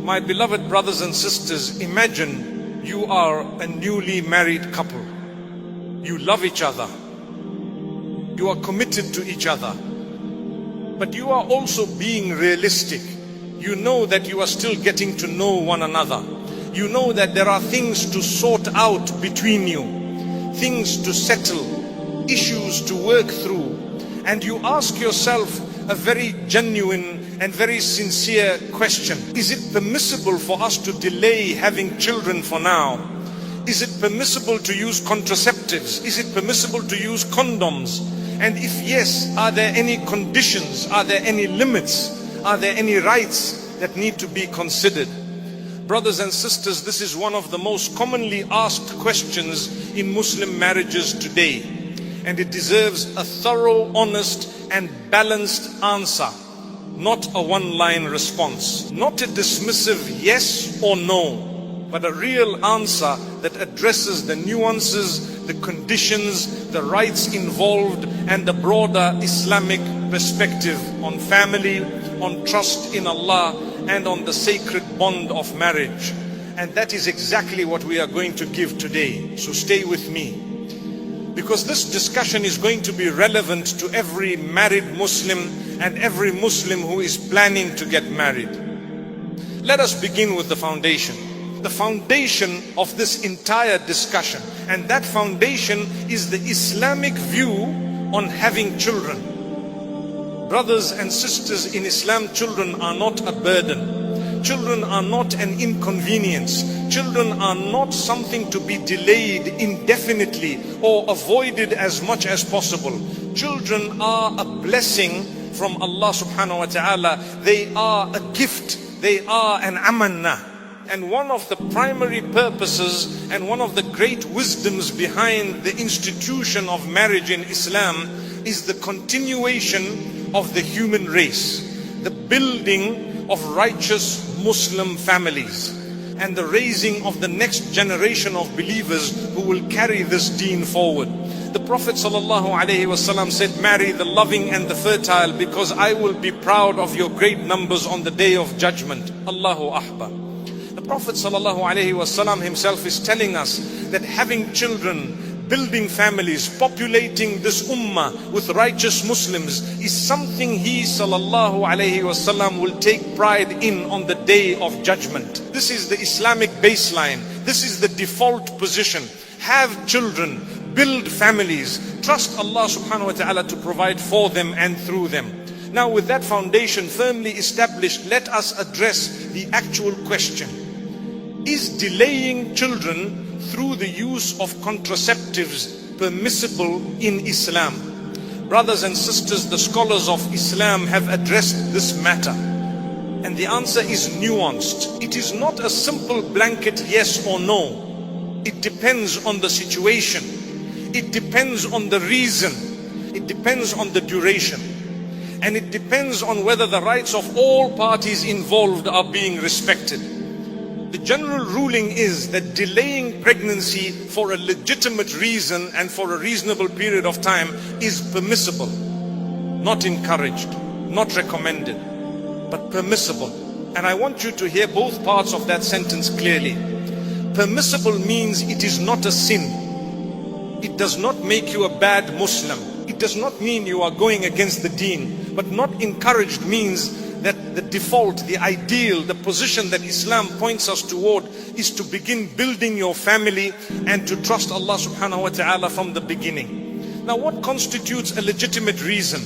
My beloved brothers and sisters, imagine you are a newly married couple. You love each other. You are committed to each other. But you are also being realistic. You know that you are still getting to know one another. You know that there are things to sort out between you, things to settle, issues to work through. And you ask yourself a very genuine and very sincere question. Is it permissible for us to delay having children for now? Is it permissible to use contraceptives? Is it permissible to use condoms? And if yes, are there any conditions? Are there any limits? Are there any rights that need to be considered? Brothers and sisters, this is one of the most commonly asked questions in Muslim marriages today. And it deserves a thorough, honest and balanced answer. Not a one-line response. Not a dismissive yes or no, but a real answer that addresses the nuances, the conditions, the rights involved, and the broader Islamic perspective on family, on trust in Allah, and on the sacred bond of marriage. And that is exactly what we are going to give today. So stay with me, because this discussion is going to be relevant to every married Muslim and every Muslim who is planning to get married. Let us begin with the foundation. The foundation of this entire discussion, and that foundation is the Islamic view on having children. Brothers and sisters, in Islam, children are not a burden. Children are not an inconvenience. Children are not something to be delayed indefinitely or avoided as much as possible. Children are a blessing from Allah subhanahu wa ta'ala. They are a gift. They are an amanah. And one of the primary purposes and one of the great wisdoms behind the institution of marriage in Islam is the continuation of the human race, the building of righteous Muslim families, and the raising of the next generation of believers who will carry this deen forward. The Prophet ﷺ said, marry the loving and the fertile, because I will be proud of your great numbers on the day of judgment. Allahu Akbar. The Prophet ﷺ himself is telling us that having children, building families, populating this ummah with righteous Muslims is something he ﷺ will take pride in on the day of judgment. This is the Islamic baseline. This is the default position. Have children, build families, trust Allah subhanahu wa ta'ala to provide for them and through them. Now, with that foundation firmly established, let us address the actual question. Is delaying children through the use of contraceptives permissible in Islam? Brothers and sisters, the scholars of Islam have addressed this matter, and the answer is nuanced. It is not a simple blanket yes or no. It depends on the situation. It depends on the reason. It depends on the duration. And it depends on whether the rights of all parties involved are being respected. The general ruling is that delaying pregnancy for a legitimate reason and for a reasonable period of time is permissible, not encouraged, not recommended, but permissible. And I want you to hear both parts of that sentence clearly. Permissible means it is not a sin. It does not make you a bad Muslim. It does not mean you are going against the deen. But not encouraged means that the default, the ideal, the position that Islam points us toward is to begin building your family and to trust Allah subhanahu wa ta'ala from the beginning. Now, what constitutes a legitimate reason?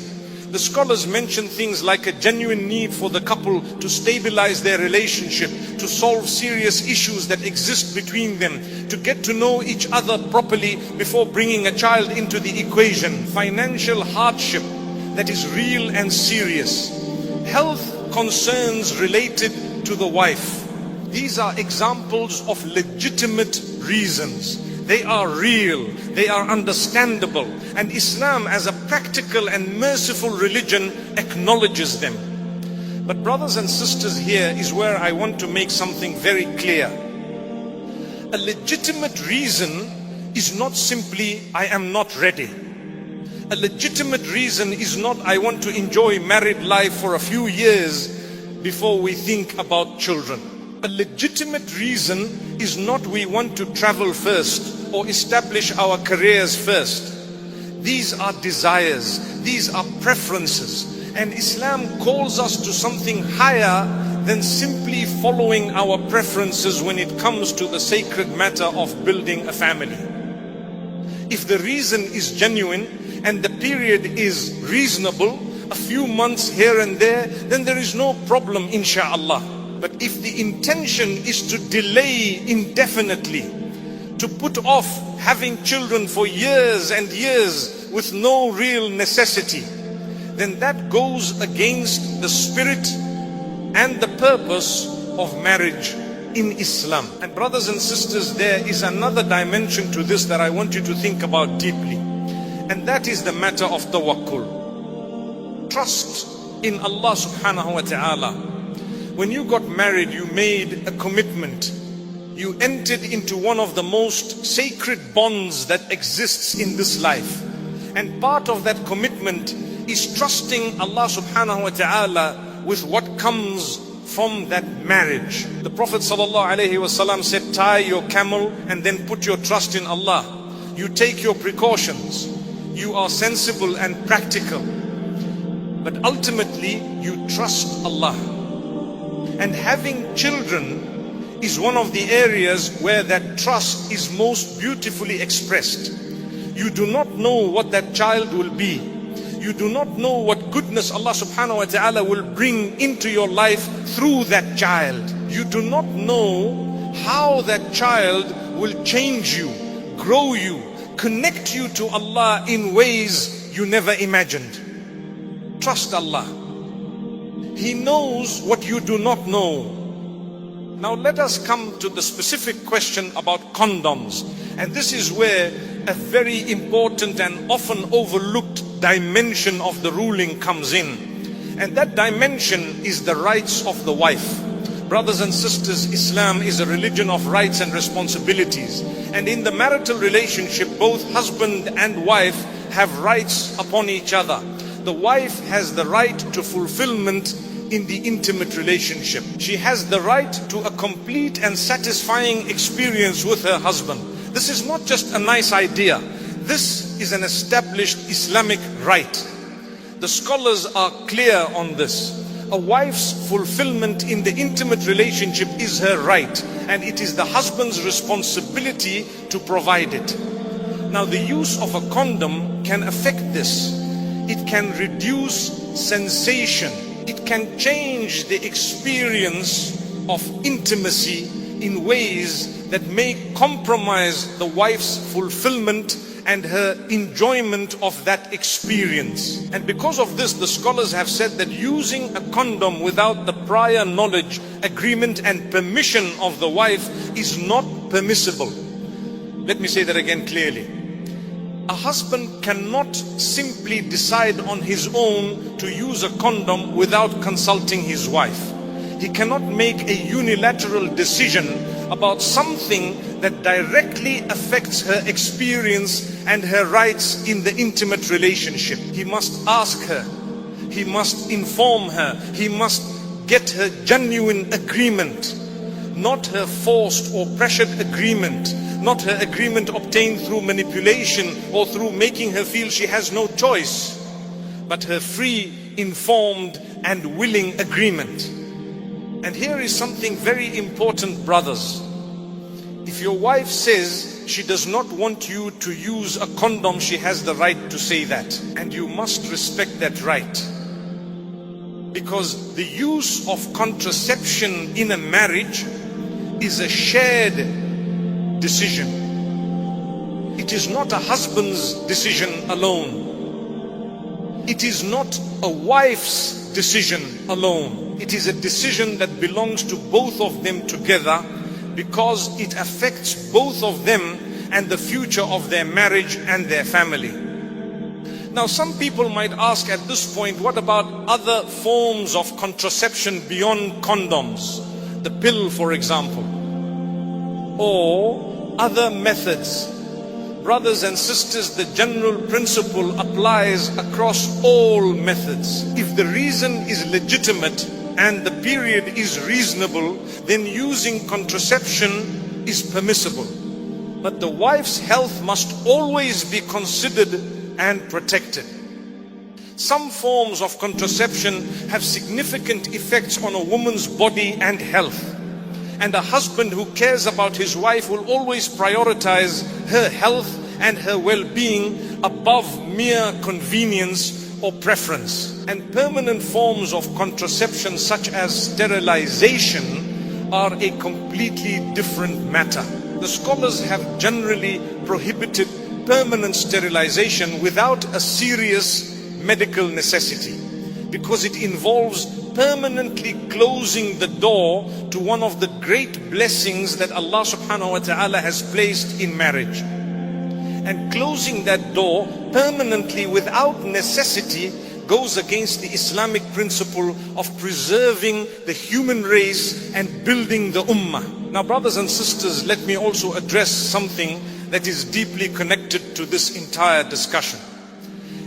The scholars mention things like a genuine need for the couple to stabilize their relationship, to solve serious issues that exist between them, to get to know each other properly before bringing a child into the equation, financial hardship that is real and serious, health concerns related to the wife. These are examples of legitimate reasons. They are real, they are understandable, and Islam as a practical and merciful religion acknowledges them. But brothers and sisters, here is where I want to make something very clear. A legitimate reason is not simply, I am not ready. A legitimate reason is not, I want to enjoy married life for a few years before we think about children. A legitimate reason is not we want to travel first or establish our careers first. These are desires, these are preferences, and Islam calls us to something higher than simply following our preferences when it comes to the sacred matter of building a family. If the reason is genuine and the period is reasonable, a few months here and there, then there is no problem, inshallah. But if the intention is to delay indefinitely, to put off having children for years and years with no real necessity, then that goes against the spirit and the purpose of marriage in Islam. And brothers and sisters, there is another dimension to this that I want you to think about deeply, and that is the matter of tawakkul. Trust in Allah subhanahu wa ta'ala. When you got married, you made a commitment. You entered into one of the most sacred bonds that exists in this life. And part of that commitment is trusting Allah subhanahu wa ta'ala with what comes from that marriage. The Prophet ﷺ said, tie your camel and then put your trust in Allah. You take your precautions. You are sensible and practical. But ultimately, you trust Allah. And having children is one of the areas where that trust is most beautifully expressed. You do not know what that child will be. You do not know what goodness Allah subhanahu wa ta'ala will bring into your life through that child. You do not know how that child will change you, grow you, connect you to Allah in ways you never imagined. Trust Allah. He knows what you do not know. Now let us come to the specific question about condoms. And this is where a very important and often overlooked dimension of the ruling comes in. And that dimension is the rights of the wife. Brothers and sisters, Islam is a religion of rights and responsibilities. And in the marital relationship, both husband and wife have rights upon each other. The wife has the right to fulfillment in the intimate relationship. She has the right to a complete and satisfying experience with her husband. This is not just a nice idea. This is an established Islamic right. The scholars are clear on this. A wife's fulfillment in the intimate relationship is her right, and it is the husband's responsibility to provide it. Now, the use of a condom can affect this. It can reduce sensation. It can change the experience of intimacy in ways that may compromise the wife's fulfillment and her enjoyment of that experience. And because of this, the scholars have said that using a condom without the prior knowledge, agreement and permission of the wife is not permissible. Let me say that again clearly. A husband cannot simply decide on his own to use a condom without consulting his wife. He cannot make a unilateral decision about something that directly affects her experience and her rights in the intimate relationship. He must ask her. He must inform her. He must get her genuine agreement, not her forced or pressured agreement, not her agreement obtained through manipulation or through making her feel she has no choice, but her free, informed and willing agreement. And here is something very important, brothers. If your wife says she does not want you to use a condom, she has the right to say that. And you must respect that right. Because the use of contraception in a marriage is a shared decision. It is not a husband's decision alone. It is not a wife's decision alone. It is a decision that belongs to both of them together, because it affects both of them and the future of their marriage and their family. Now, some people might ask at this point, what about other forms of contraception beyond condoms? The pill, for example, or other methods. Brothers and sisters, the general principle applies across all methods. If the reason is legitimate, and the period is reasonable, then using contraception is permissible. But the wife's health must always be considered and protected. Some forms of contraception have significant effects on a woman's body and health. And a husband who cares about his wife will always prioritize her health and her well-being above mere convenience or preference. And permanent forms of contraception such as sterilization are a completely different matter. The scholars have generally prohibited permanent sterilization without a serious medical necessity, because it involves permanently closing the door to one of the great blessings that Allah subhanahu wa ta'ala has placed in marriage. And closing that door permanently without necessity goes against the Islamic principle of preserving the human race and building the ummah. Now, brothers and sisters, let me also address something that is deeply connected to this entire discussion.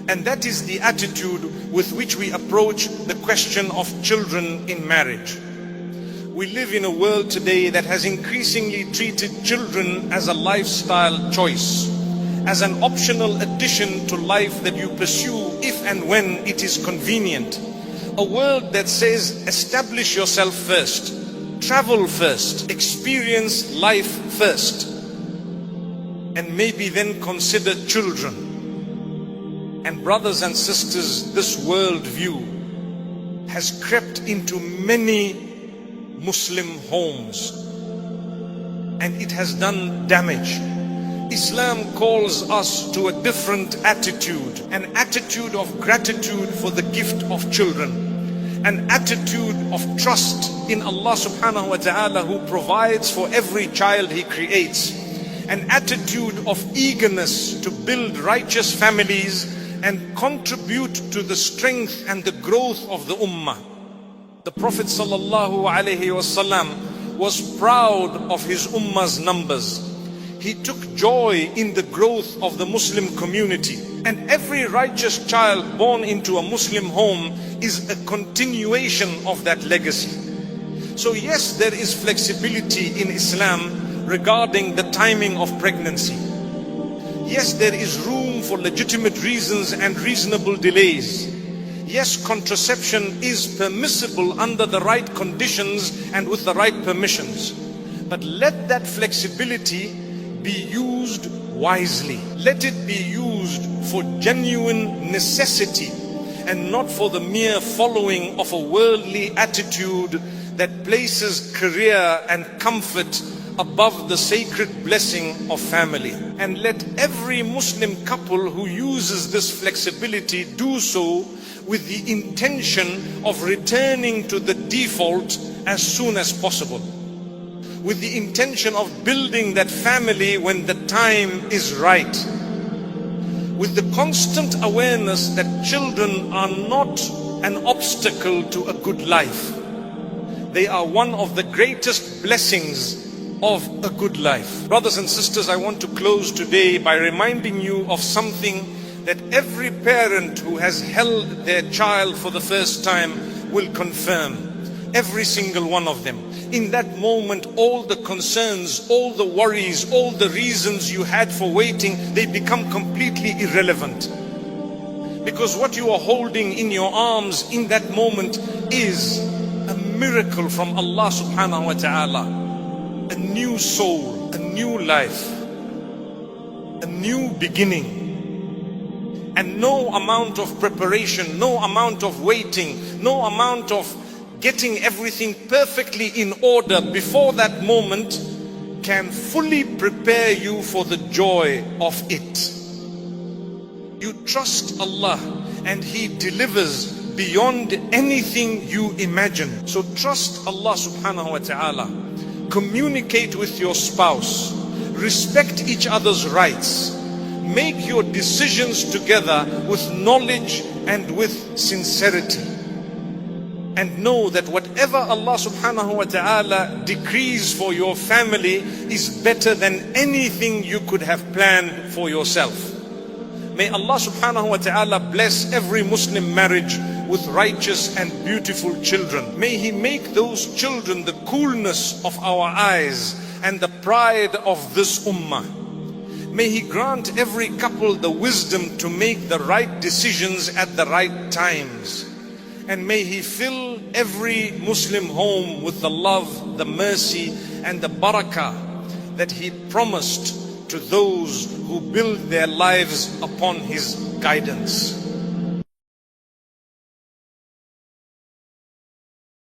And that is the attitude with which we approach the question of children in marriage. We live in a world today that has increasingly treated children as a lifestyle choice, as an optional addition to life that you pursue if and when it is convenient. A world that says, establish yourself first, travel first, experience life first, and maybe then consider children. And brothers and sisters, this worldview has crept into many Muslim homes, and it has done damage. Islam calls us to a different attitude, an attitude of gratitude for the gift of children, an attitude of trust in Allah subhanahu wa ta'ala, who provides for every child He creates, an attitude of eagerness to build righteous families and contribute to the strength and the growth of the ummah. The Prophet sallallahu alaihi wasallam was proud of his ummah's numbers. He took joy in the growth of the Muslim community. And every righteous child born into a Muslim home is a continuation of that legacy. So yes, there is flexibility in Islam regarding the timing of pregnancy. Yes, there is room for legitimate reasons and reasonable delays. Yes, contraception is permissible under the right conditions and with the right permissions. But let that flexibility be used wisely. Let it be used for genuine necessity and not for the mere following of a worldly attitude that places career and comfort above the sacred blessing of family. And let every Muslim couple who uses this flexibility do so with the intention of returning to the default as soon as possible, with the intention of building that family when the time is right, with the constant awareness that children are not an obstacle to a good life. They are one of the greatest blessings of a good life. Brothers and sisters, I want to close today by reminding you of something that every parent who has held their child for the first time will confirm. Every single one of them. In that moment, all the concerns, all the worries, all the reasons you had for waiting, they become completely irrelevant. Because what you are holding in your arms in that moment is a miracle from Allah subhanahu wa ta'ala. A new soul, a new life, a new beginning. And no amount of preparation, no amount of waiting, no amount of getting everything perfectly in order before that moment can fully prepare you for the joy of it. You trust Allah and He delivers beyond anything you imagine. So trust Allah subhanahu wa ta'ala. Communicate with your spouse. Respect each other's rights. Make your decisions together with knowledge and with sincerity. And know that whatever Allah subhanahu wa ta'ala decrees for your family is better than anything you could have planned for yourself. May Allah subhanahu wa ta'ala bless every Muslim marriage with righteous and beautiful children. May He make those children the coolness of our eyes and the pride of this ummah. May He grant every couple the wisdom to make the right decisions at the right times. And may He fill every Muslim home with the love, the mercy and the barakah that He promised to those who build their lives upon His guidance.